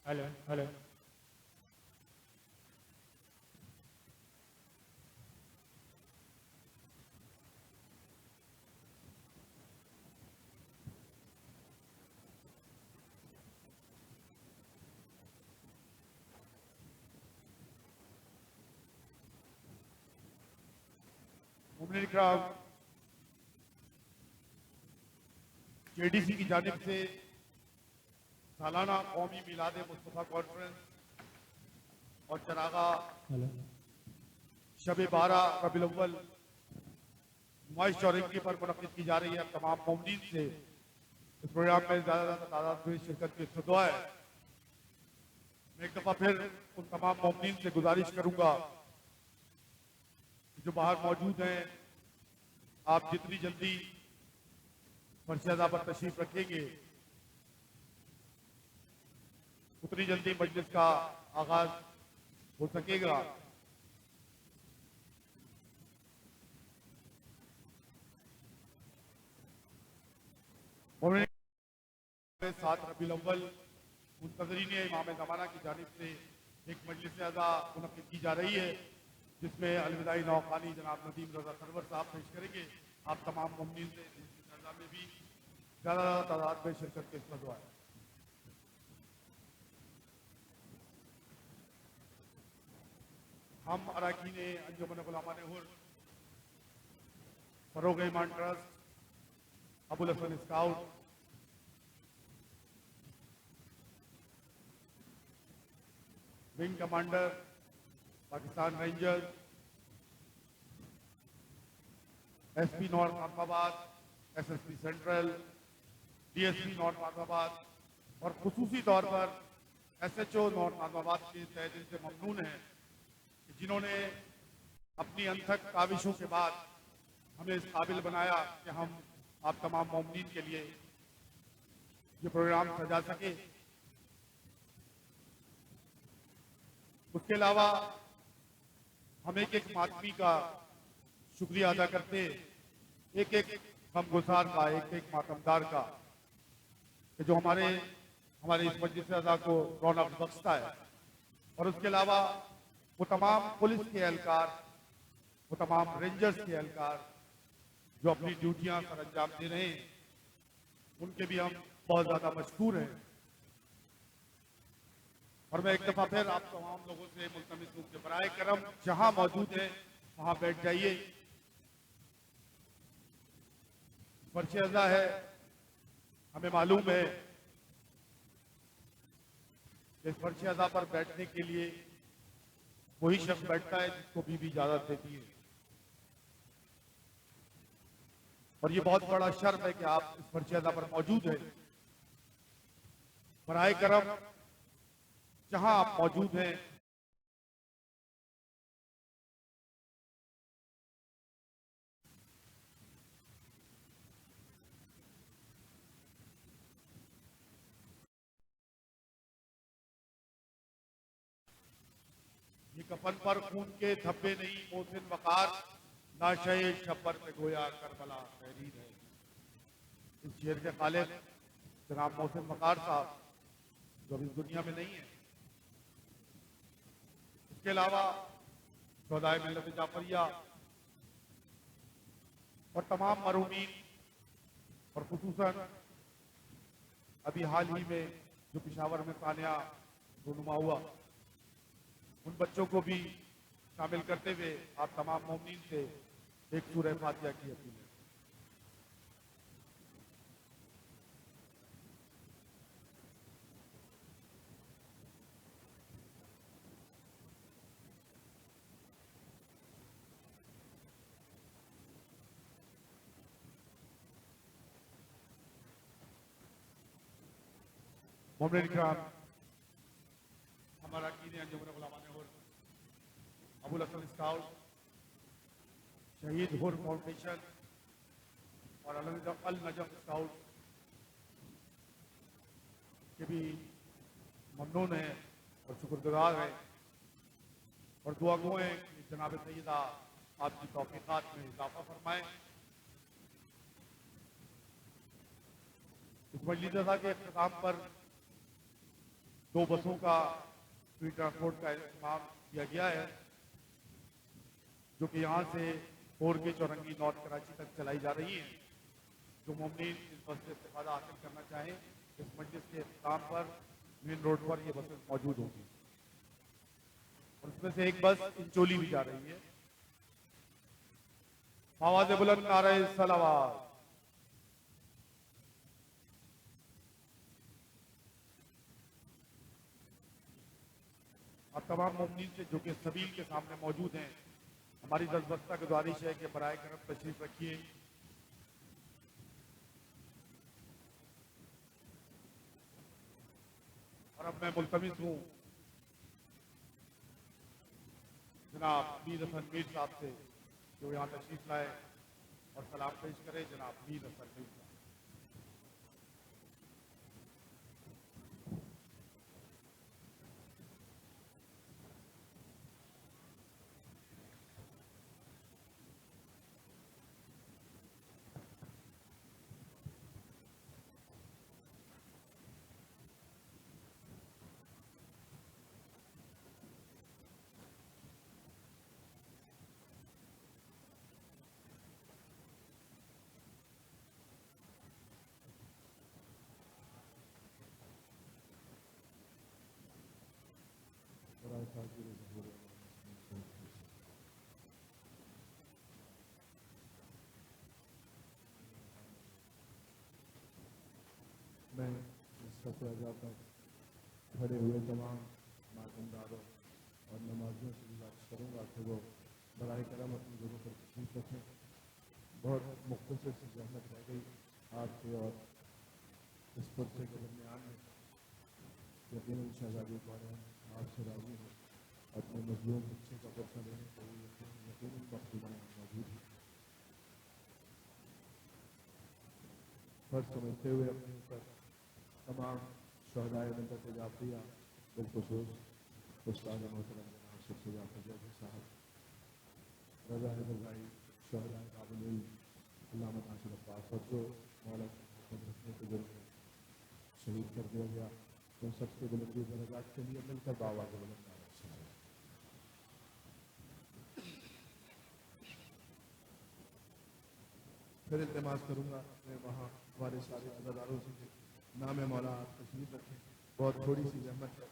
Hello hello. मोमिन इकराम, JDC की जानिब से सालाना कौमी मिलाद मुस्तफ़ा कॉन्फ्रेंस और चरागा हेलो। शब 12 रबीउल अव्वल नुमाइश और इनकी पर मुनक़िद की जा रही है। तमाम मोमिनीन से इस प्रोग्राम में ज़्यादा तादाद में शिरकत की दुआ है। मैं एक दफ़ा फिर उन तमाम मोमिनीन से गुजारिश करूंगा जो बाहर मौजूद हैं, आप जितनी जल्दी फर्श पर तशरीफ रखेंगे उतनी जल्दी मजलिस का आगाज हो सकेगा। उन्होंने 7 रबीउल अव्वल मुंतज़रीन इमाम ज़माना की जानिब से एक मजलिस अज़ा मुनक़्क़िद की जा रही है, जिसमें अलविदाई नौखानी जनाब नदीम रज़ा सरवर साहब पेश करेंगे। आप तमाम मुमिनीन से इस अज़ा में भी ज़्यादा तादाद में शिरकत के इसका दुआ है। हम अरकान Anjuman Ulama Hur Farogh Iman trust, Abul Hasan scout, wing commander Pakistan rangers, SP north Azamabad, SSP central, DSP north Azamabad और खुसूसी तौर पर एसएचओ नॉर्थ आज़माबाद के तहे दिल से ममनून हैं जिन्होंने अपनी अनथक काविशों के बाद हमें इस काबिल बनाया कि हम आप तमाम मोमिनीन के लिए ये प्रोग्राम सजा सके। उसके अलावा हम एक एक मातमी का शुक्रिया अदा करते, एक एक गमगुसार का, एक एक मातमदार का, कि जो हमारे इस मजलिस अज़ा को रौनक बख्शता है। और उसके अलावा वो तमाम पुलिस के एहलकार, वो तमाम रेंजर्स के एहलकार जो अपनी ड्यूटियां सर अंजाम दे रहे हैं, उनके भी हम बहुत ज़्यादा मशकूर हैं। और मैं एक दफ़ा फिर आप तमाम लोगों से मुल्तमिस हूं कि बराए करम जहां मौजूद है वहां बैठ जाइए। फर्श अज़ा है, हमें मालूम है कि फर्श अज़ा पर बैठने के लिए वही शख्स बैठता है जिसको बीवी इजाजत देती है। और ये बहुत बड़ा शर्म है कि आप इस फर्श अज़ा पर मौजूद हैं। बराए करम जहां आप मौजूद हैं ये कफन पर खून के धब्बे नहीं मोहसिन वकार, नाशे शब्बर पे गोया करबला तहरीर है। इस शेर के खालिद जनाब मोहसिन वकार साहब जो अभी इस दुनिया में नहीं है। इसके अलावा सौदाए मिल्लत जाफरिया और तमाम मरूमीन और खुसूसन अभी हाल ही में जो पिशावर में सानिया रूनुमा हुआ, उन बच्चों को भी शामिल करते हुए आप तमाम मोमिनीन से एक सूरह फातिहा की अपील है। मोमिन इकराम, हमारा कीने अंजुमन उलमा हुर अबुल हसन स्काउट, शहीद हुर फाउंडेशन और अल नजम स्काउट के भी ममनून है और शुक्रगुजार है और दुआ गो हैं कि जनाब सैयदा आपकी तौफीक़ात में इजाफा फरमाएं। इस मजलिस अज़ा के इख्तिताम पर 2 बसों का फ्री ट्रांसपोर्ट का इंतजाम किया गया है, जो कि यहाँ से फोर के चौरंगी नॉर्थ कराची तक चलाई जा रही है। जो मोमिन इस बस से इस्तेफादा हासिल करना चाहें, इस मजलिस के इख्तिताम पर मेन रोड पर ये बसें मौजूद होंगी। और उसमें से एक बस इंचोली भी जा रही है। आवाज़ बुलंद नारे सलावत। अब तमाम मोमिन से जो कि सबील के सामने मौजूद हैं, हमारी दस्तबस्ता गुजारिश है कि बराए करम तशरीफ रखिए। और अब मैं मुल्तमिस हूँ जनाब मीर हसन मीर साहब से जो यहाँ तशरीफ लाए और सलाम पेश करे। जनाब मीर हसन मीर साहब। मैं इस सफ़ा पर खड़े हुए तमाम मातमदारों और नमाजियों से गुजारिश करूँगा कि वो बराए करम अपनी जगह पर तशरीफ रखें। बहुत मुख्तसर सी जहमत रह गई आपके और इस पुरसे के दरमियान में। यकीनन शहजादी कौन आपसे राजी हो अपने मजलूम बच्चे का पुरसा लेने के लिए यकीनन मखदूमा मौजूद है। फर्ज समझते हुए अपने ऊपर तमाम शहदाए मदद जाफिया बिलखसूस उस्ताद मोहतरम जनाब सबसे जाफर जैसे साहब, रजा हैदर भाई, शहदाए काबिल अल्लामा नासिर अब्बास और जो मौला रखने के जरिए शहीद कर दिया गया, उन सबके बुलंदी दर्जात के लिए मिलकर बाबा के बुलंद फिर इल्तमास करूँगा मैं वहाँ हमारे सारे अदादारों से नाम मौला आप तशरीफ रखें। बहुत थोड़ी सी जहमत है,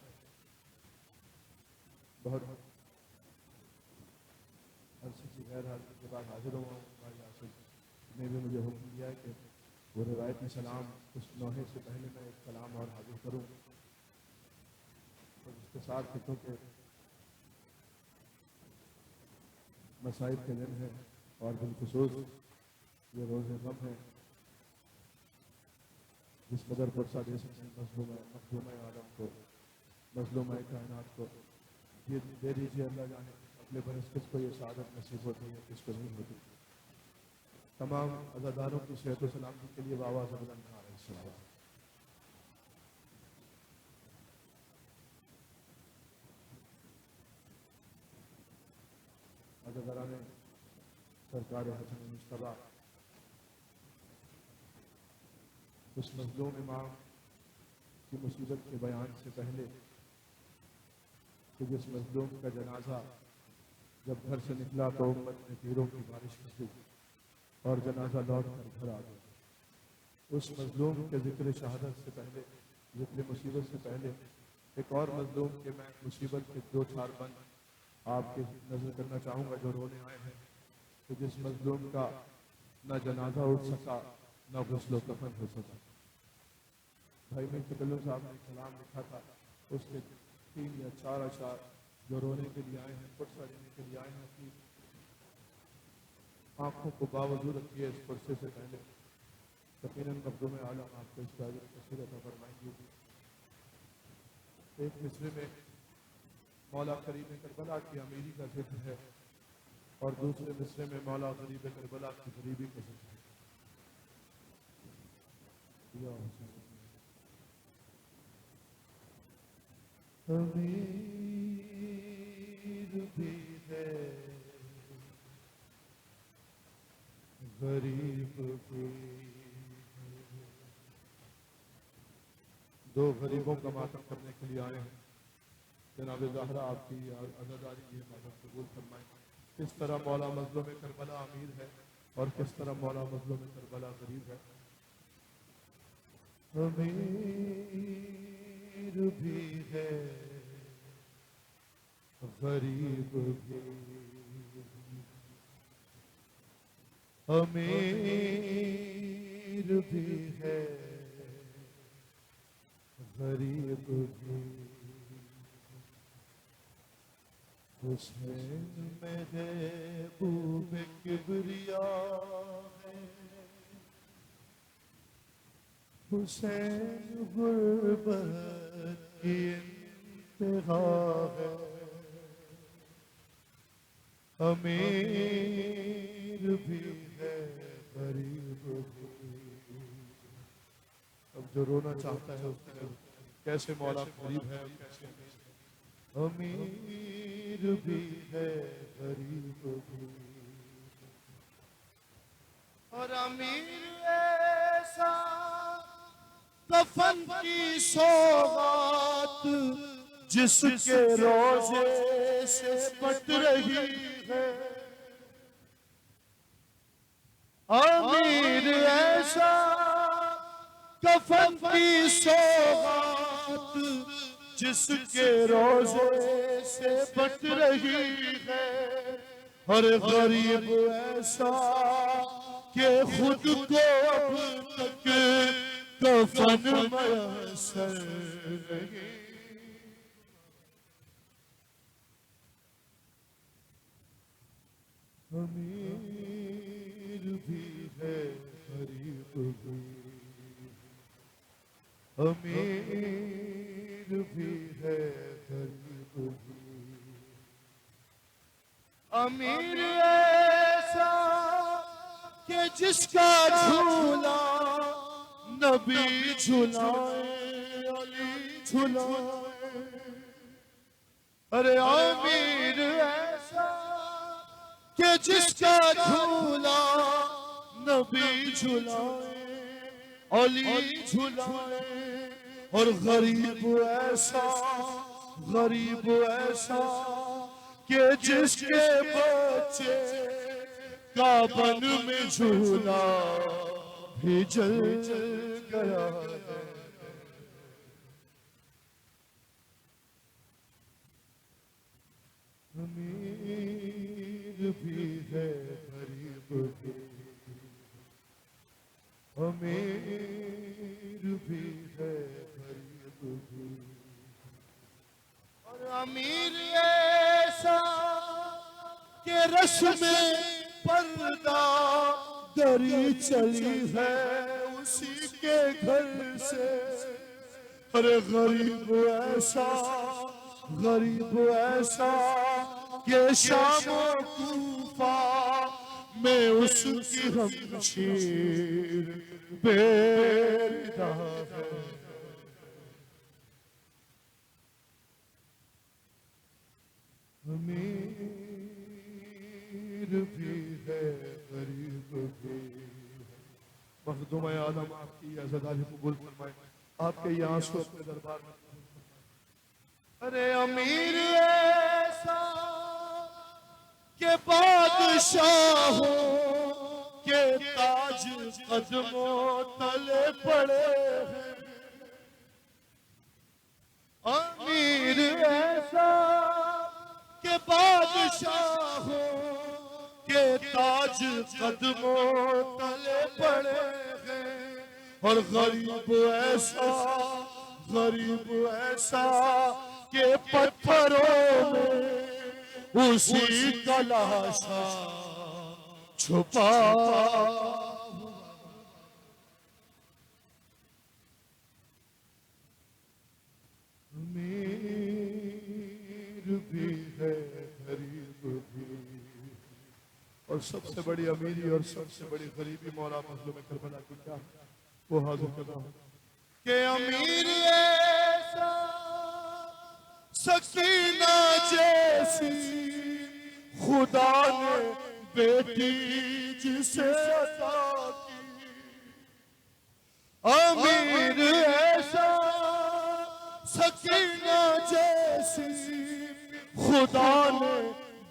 बहुत अरसे से गैर हाजिर के बाद हाजिर हुआ हूँ। भाई आसिफ ने भी मुझे हुक्म दिया है कि वो रिवायती सलाम उस नौहे से पहले मैं एक सलाम और हाजिर करूँ। तो इसके साथ हितों के मसाइब के दिन है और बिलखसूस ये रोज़ गम है जिस कदर पुरसा दे सकते हैं मजलूम आलम को, मजलूम कायनात को। ये दे दीजिए अल्लाह जाने अपने बरस किसको ये शहादत नसीब होती है, किसको नहीं होती। तमाम अज़ादारों की सेहत व सलामती के लिए बाबा से बुलंद नारे सलावत। अज़ादाराने सरकार हसन मुश्तबा उस मजलूम इमाम की मुसीबत के बयान से पहले कि जिस मजलूम का जनाजा जब घर से निकला तो उम्मत में तीरों की बारिश की और जनाजा लौट कर घर आ गया, उस मजलूम के जिक्र शहादत से पहले, जिक्र मुसीबत से पहले एक और मजलूम के मैं मुसीबत के 2-4 बंद आपके नजर करना चाहूँगा जो रोने आए हैं। तो जिस मजलूम का न जनाजा उठ सका न गुस्ल कफन हो सका। भाई में तकल्लुम साहब ने कलाम लिखा था, उसके 3 या 4 अशार जो रोने के लिए आए हैं, पुरसा लेने के लिए आए हैं, अपनी आँखों को बावजूद रखिए इस पुरसे से पहले। यकीनन मखदूम आलम आपको इस तारीफ तस्वीर अता फरमाएंगे। एक मिसरे में मौला करीब करबला की अमीरी का जिक्र है और दूसरे मिसरे में मौला गरीब करबला की गरीबी का जिक्र है। अमीर भी है गरीब भी, दो गरीबों का मातम करने के लिए आए हैं। जनाब ज़हरा आपकी अज़ादारी की इबादत कबूल फरमाएं। किस तरह मौला मज़लूम करबला अमीर है और किस तरह मौला मज़लूम करबला गरीब है। अमीर भी है गरीब भी, अमीर भी है गरीब भी। हुसैन मेरे बूब किबरिया है, हुसैन गुर्बत की इंतहा है। अमीर भी है गरीब भी। अब जो रोना चाहता है उसके कैसे मौला गरीब है, अमीर भी है गरीब भी। और अमीर ऐसा कफन की सौगात जिसके रोजे से बट रही है। अमीर ऐसा कफन की सौगात जिसके रोजे से बट रही है। और गरीब ऐसा कि खुद को अब तक कफन मयसर नहीं। अमीर भी है गरीब भी, अमीर भी है गरीब भी। अमीर ऐसा कि जिसका झूला नबी झुलाए अली झुलाए। अरे अमीर ऐसा कि जिसका झूला नबी झुलाए अली झुलाए। और गरीब ऐसा कि जिसके बच्चे का बन में झूला भी जल गया है। अमीर भी है गरीब भी, अमीर भी है गरीब भी। और अमीर ऐसा के रस में पर्दा दरी चली है उसी के घर से। अरे गरीब ऐसा के शाम कूफा में उसकी हमशीर बेरिदा है। अमीर भी है गरीब भी। मखदूम आलम आपकी अज़ादारी कबूल फरमाए। आपके यहाँ आंसू अपने दरबार में। अरे अमीर ऐसा के बादशाहों के ताज कदमों तले पड़े हैं। अमीर ऐसा के बादशाहों के ताज कदमों तले पड़े हैं। और गरीब ऐसा के पत्थरों में उसी का लाशा छुपा। अमीर भी है गरीब भी। और सबसे बड़ी अमीरी और सबसे बड़ी गरीबी मौला मज़लूम करबला की क्या वो हाजिर कर रहा हूँ के अमीर ऐसा सकीना जैसी खुदा ने बेटी जिसे अता की। अमीर ऐसा सकीना जैसी खुदा ने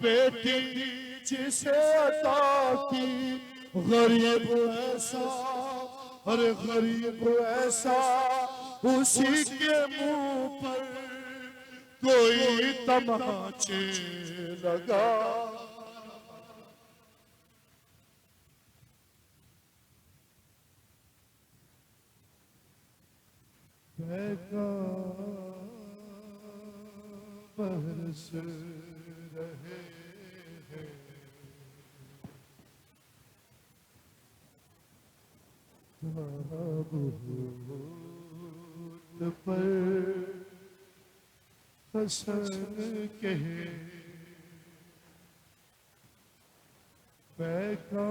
बेटी जिसे अता की, गरीब ऐसा, अरे गरीब ऐसा, उसी के मुंह पर कोई तमाचे लगा। बहका बरस रहे हैं ताबूत पर हसन के, बहका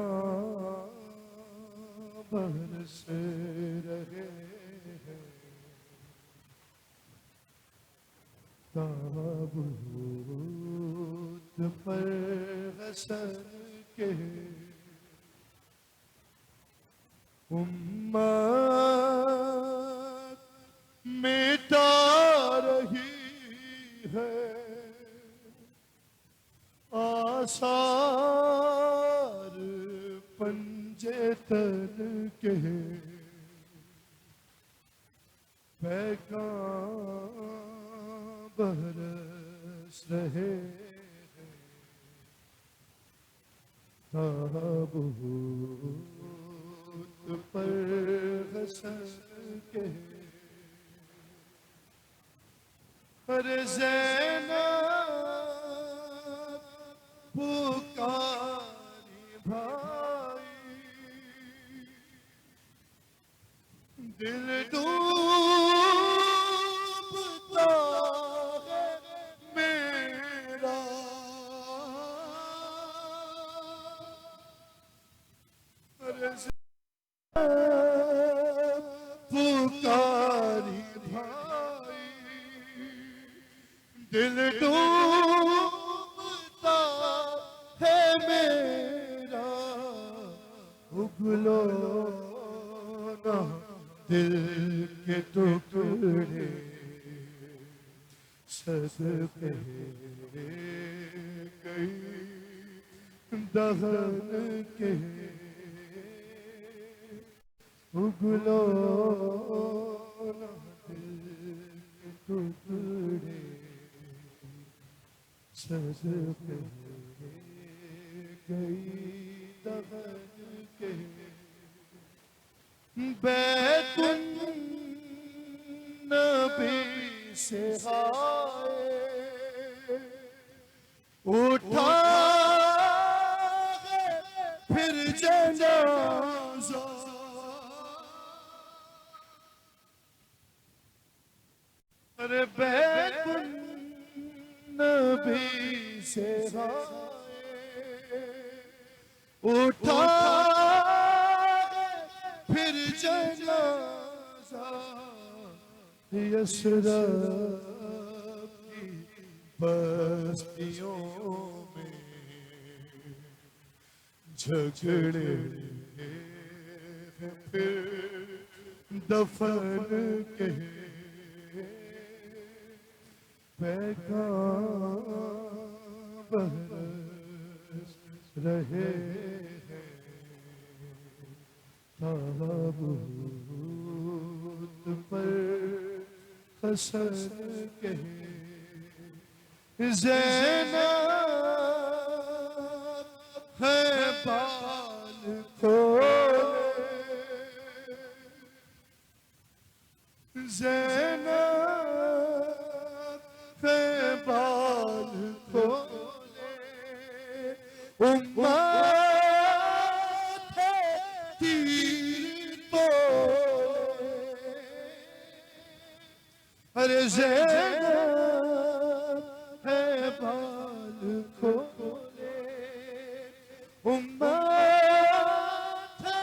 बरस रहे हैं ताबूत पर हसन के। उम्मत मिटा रही है आसार पंजे तन के, पैगाम बरस रहे हैं ताबूत पर हसन के। अरे ज़ैनब पुकारी भाई, दिल डूबता है मेरा, अरे पुकारी भाई, दिल डूबता है मेरा, उगलो ना दिल के टुकड़े सदके गई दहन के, उगलो ना दिल के टुकड़े सदके गई दहन के। बैतुन नबी से हाय उठा फिर जनाजा, अरे बैतुन नबी से हाय उठा फिर जनाजा, यसरब की बस्तियों में झगड़े हैं फिर दफन के, पैगाम बरस रहे हैं ताबूत पर हसन के। ज़ैनब है बाल खोले, ज़ैनब है बाल खोले, उम्मत है तीर तोले, अरे ज़ैनब है बाल खोले, उम्मत है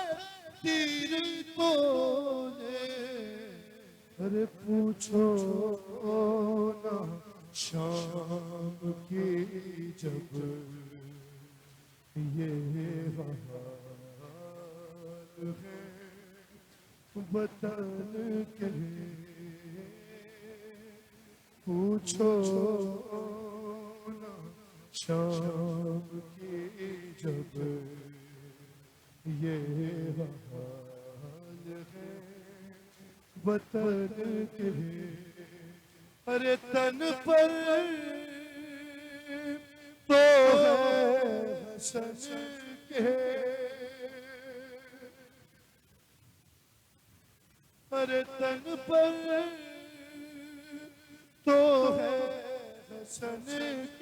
तीर तोले, अरे पूछो ना शाम की जब ये हाल है वतन के, पूछो ना शाम की जब ये हाल है वतन के अरे तन पर तो है हसन के अरे तन पर तो है हसन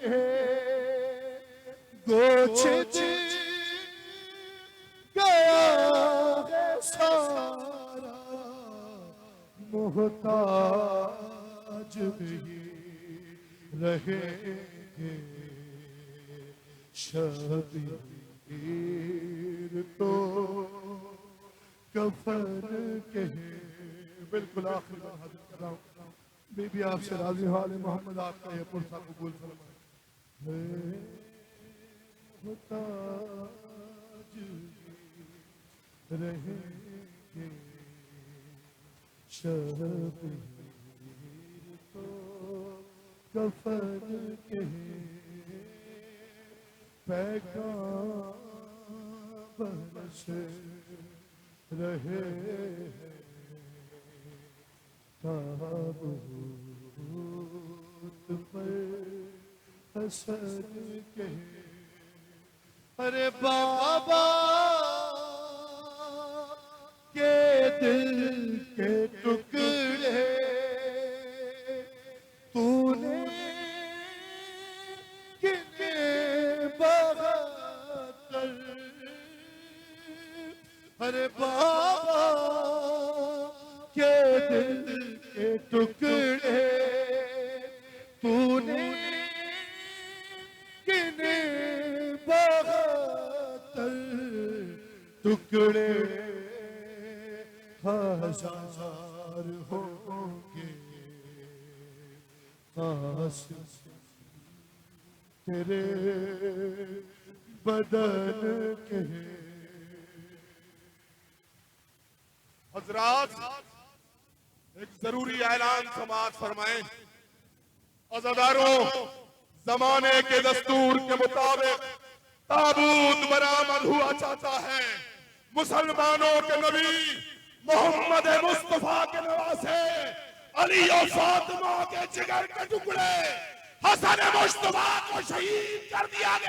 के गोछित गया है सारा मोहताज भी रहेंगे शबीर तो कफन के बिल्कुल आखिर में हाजिर कर रहा हूँ बीबी आपसे राजी हाल मोहम्मद आपका ये पुरसा कबूल फरमाए मुहताज रहेंगे शबीर तो कफन के पैगाम से रहे ताबूत पर हसन के अरे बाबा के दिल के टुकड़े तूने किने बहाकर अरे बाबा के दिल के टुकड़े तूने किने बहाकर टुकड़े हजार होंगे खास तेरे बदन के हजरात एक जरूरी ऐलान समाज फरमाएं। अज़ादारों, जमाने के दस्तूर के मुताबिक ताबूत बरामद हुआ चाहता है। मुसलमानों के नबी मोहम्मद मुस्तफा के नवासे अली और फातिमा के जिगर के टुकड़े हसन मुस्तफा को शहीद कर दिया गया